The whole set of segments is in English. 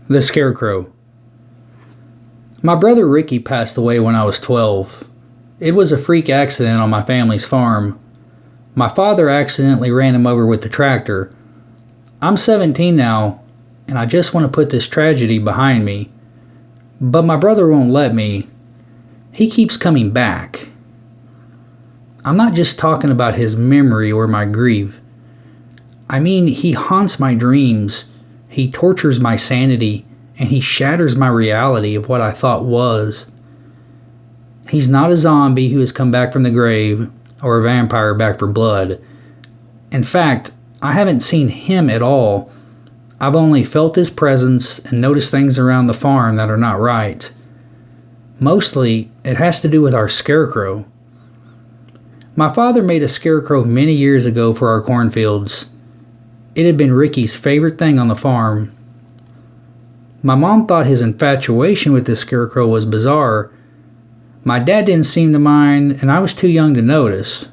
The Scarecrow. My brother Ricky passed away when I was 12. It was a freak accident on my family's farm. My father accidentally ran him over with the tractor. I'm 17 now, and I just want to put this tragedy behind me. But my brother won't let me. He keeps coming back. I'm not just talking about his memory or my grief. I mean, he haunts my dreams, he tortures my sanity, and he shatters my reality of what I thought was. He's not a zombie who has come back from the grave, or a vampire back for blood. In fact, I haven't seen him at all. I've only felt his presence and noticed things around the farm that are not right. Mostly, it has to do with our scarecrow. My father made a scarecrow many years ago for our cornfields. It had been Ricky's favorite thing on the farm. My mom thought his infatuation with this scarecrow was bizarre. My dad didn't seem to mind, and I was too young to notice.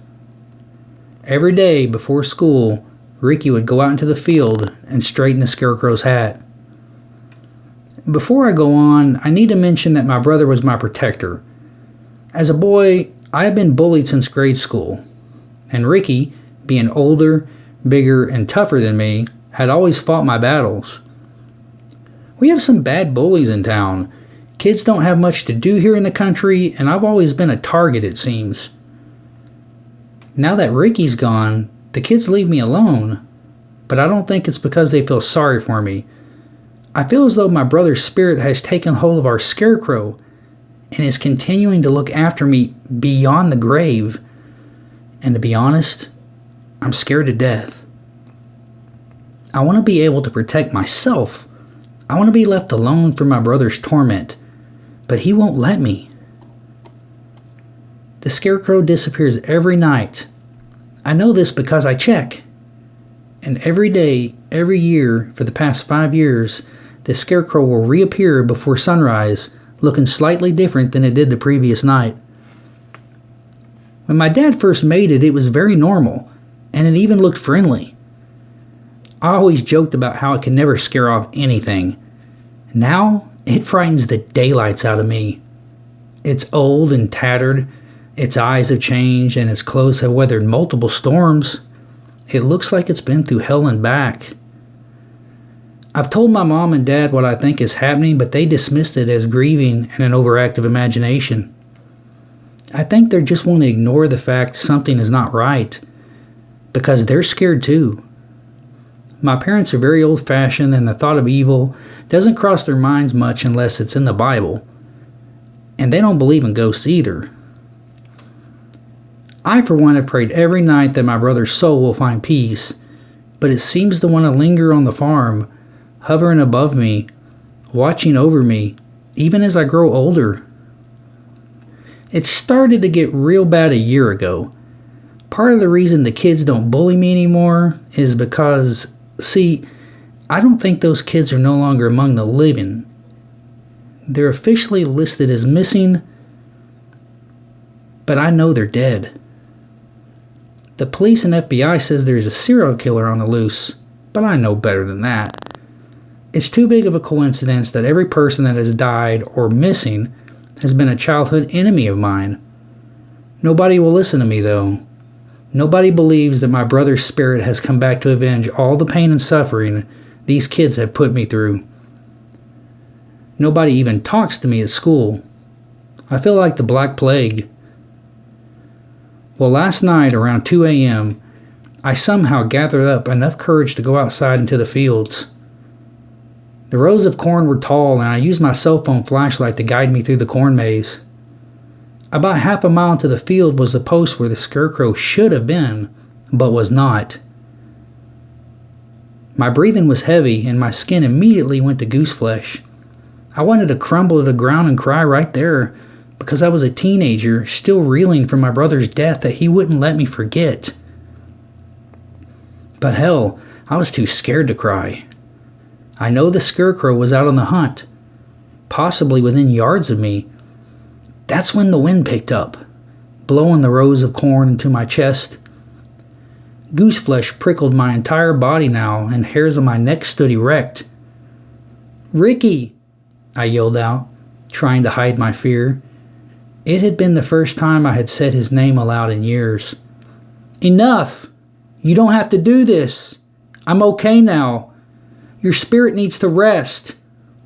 Every day before school, Ricky would go out into the field and straighten the scarecrow's hat. Before I go on, I need to mention that my brother was my protector. As a boy, I had been bullied since grade school, and Ricky, being older, bigger, and tougher than me, had always fought my battles. We have some bad bullies in town. Kids don't have much to do here in the country, and I've always been a target, it seems. Now that Ricky's gone, the kids leave me alone, but I don't think it's because they feel sorry for me. I feel as though my brother's spirit has taken hold of our scarecrow and is continuing to look after me beyond the grave. And to be honest, I'm scared to death. I want to be able to protect myself. I want to be left alone from my brother's torment, but he won't let me. The scarecrow disappears every night. I know this because I check. And every day, every year, for the past 5 years, the scarecrow will reappear before sunrise, looking slightly different than it did the previous night. When my dad first made it, it was very normal, and it even looked friendly. I always joked about how it could never scare off anything. Now, it frightens the daylights out of me. It's old and tattered, its eyes have changed, and its clothes have weathered multiple storms. It looks like it's been through hell and back. I've told my mom and dad what I think is happening, but they dismissed it as grieving and an overactive imagination. I think they just want to ignore the fact something is not right, because they're scared too. My parents are very old-fashioned, and the thought of evil doesn't cross their minds much unless it's in the Bible. And they don't believe in ghosts either. I, for one, have prayed every night that my brother's soul will find peace, but it seems to want to linger on the farm, hovering above me, watching over me, even as I grow older. It started to get real bad a year ago. Part of the reason the kids don't bully me anymore is because, see, I don't think those kids are no longer among the living. They're officially listed as missing, but I know they're dead. The police and FBI says there's a serial killer on the loose, but I know better than that. It's too big of a coincidence that every person that has died or missing has been a childhood enemy of mine. Nobody will listen to me, though. Nobody believes that my brother's spirit has come back to avenge all the pain and suffering these kids have put me through. Nobody even talks to me at school. I feel like the Black Plague. Well, last night around 2 a.m., I somehow gathered up enough courage to go outside into the fields. The rows of corn were tall, and I used my cell phone flashlight to guide me through the corn maze. About half a mile to the field was the post where the scarecrow should have been, but was not. My breathing was heavy, and my skin immediately went to goose flesh. I wanted to crumble to the ground and cry right there, because I was a teenager, still reeling from my brother's death that he wouldn't let me forget. But hell, I was too scared to cry. I know the scarecrow was out on the hunt, possibly within yards of me. That's when the wind picked up, blowing the rows of corn into my chest. Gooseflesh prickled my entire body now, and hairs on my neck stood erect. "Ricky!" I yelled out, trying to hide my fear. It had been the first time I had said his name aloud in years. "Enough! You don't have to do this. I'm okay now. Your spirit needs to rest.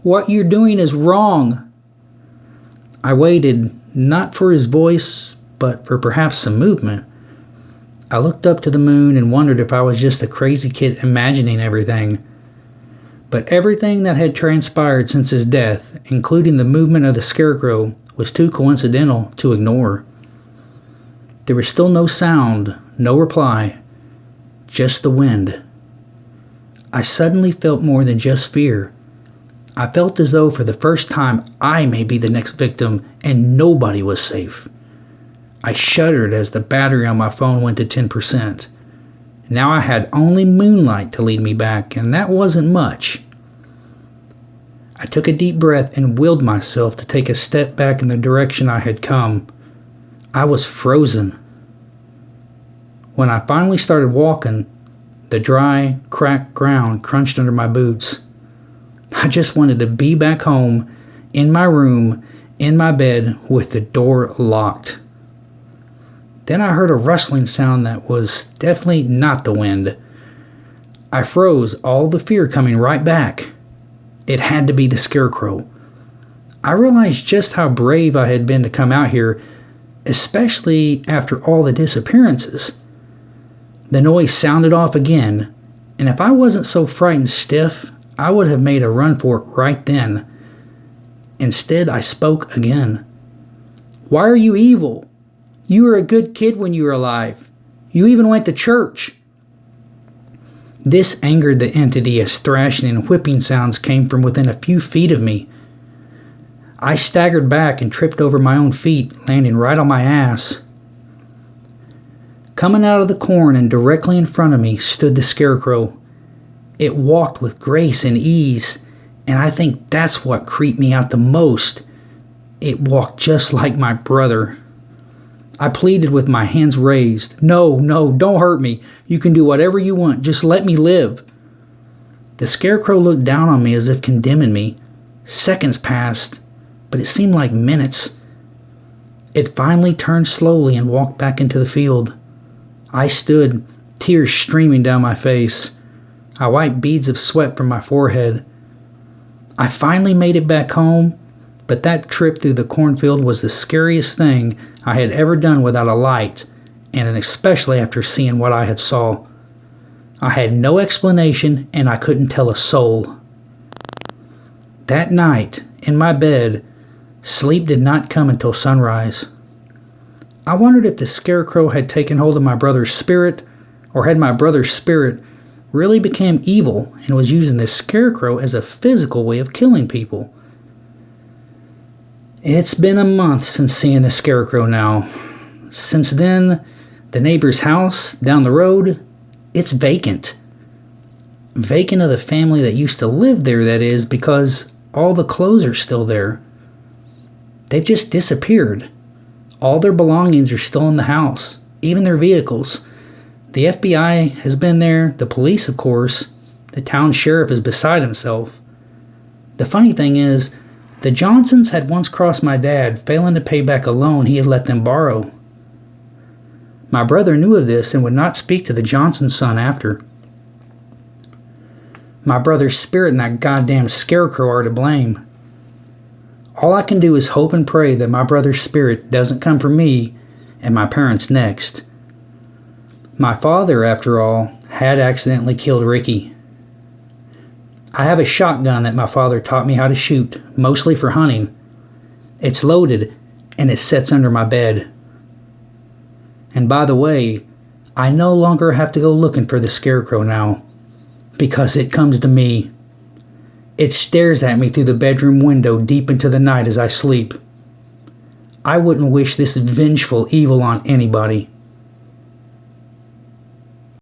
What you're doing is wrong." I waited, not for his voice, but for perhaps some movement. I looked up to the moon and wondered if I was just a crazy kid imagining everything. But everything that had transpired since his death, including the movement of the Scarecrow, was too coincidental to ignore. There was still no sound, no reply, just the wind. I suddenly felt more than just fear. I felt as though for the first time I may be the next victim and nobody was safe. I shuddered as the battery on my phone went to 10%. Now I had only moonlight to lead me back, and that wasn't much. I took a deep breath and willed myself to take a step back in the direction I had come. I was frozen. When I finally started walking, the dry, cracked ground crunched under my boots. I just wanted to be back home, in my room, in my bed, with the door locked. Then I heard a rustling sound that was definitely not the wind. I froze, all the fear coming right back. It had to be the Scarecrow. I realized just how brave I had been to come out here, especially after all the disappearances. The noise sounded off again, and if I wasn't so frightened stiff, I would have made a run for it right then. Instead, I spoke again. "Why are you evil? You were a good kid when you were alive. You even went to church." This angered the entity as thrashing and whipping sounds came from within a few feet of me. I staggered back and tripped over my own feet, landing right on my ass. Coming out of the corn and directly in front of me stood the Scarecrow. It walked with grace and ease, and I think that's what creeped me out the most. It walked just like my brother. I pleaded with my hands raised. No, don't hurt me. You can do whatever you want. Just let me live." The Scarecrow looked down on me as if condemning me. Seconds passed, but it seemed like minutes. It finally turned slowly and walked back into the field. I stood, tears streaming down my face. I wiped beads of sweat from my forehead. I finally made it back home, but that trip through the cornfield was the scariest thing I had ever done without a light, and especially after seeing what I had saw. I had no explanation, and I couldn't tell a soul. That night, in my bed, sleep did not come until sunrise. I wondered if the Scarecrow had taken hold of my brother's spirit, or had my brother's spirit really become evil and was using the Scarecrow as a physical way of killing people. It's been a month since seeing the Scarecrow now. Since then, the neighbor's house down the road, it's vacant. Vacant of the family that used to live there, that is, because all the clothes are still there. They've just disappeared. All their belongings are still in the house, even their vehicles. The FBI has been there, the police, of course. The town sheriff is beside himself. The funny thing is, the Johnsons had once crossed my dad, failing to pay back a loan he had let them borrow. My brother knew of this and would not speak to the Johnson son after. My brother's spirit and that goddamn Scarecrow are to blame. All I can do is hope and pray that my brother's spirit doesn't come for me and my parents next. My father, after all, had accidentally killed Ricky. I have a shotgun that my father taught me how to shoot, mostly for hunting. It's loaded, and it sits under my bed. And by the way, I no longer have to go looking for the Scarecrow now, because it comes to me. It stares at me through the bedroom window deep into the night as I sleep. I wouldn't wish this vengeful evil on anybody.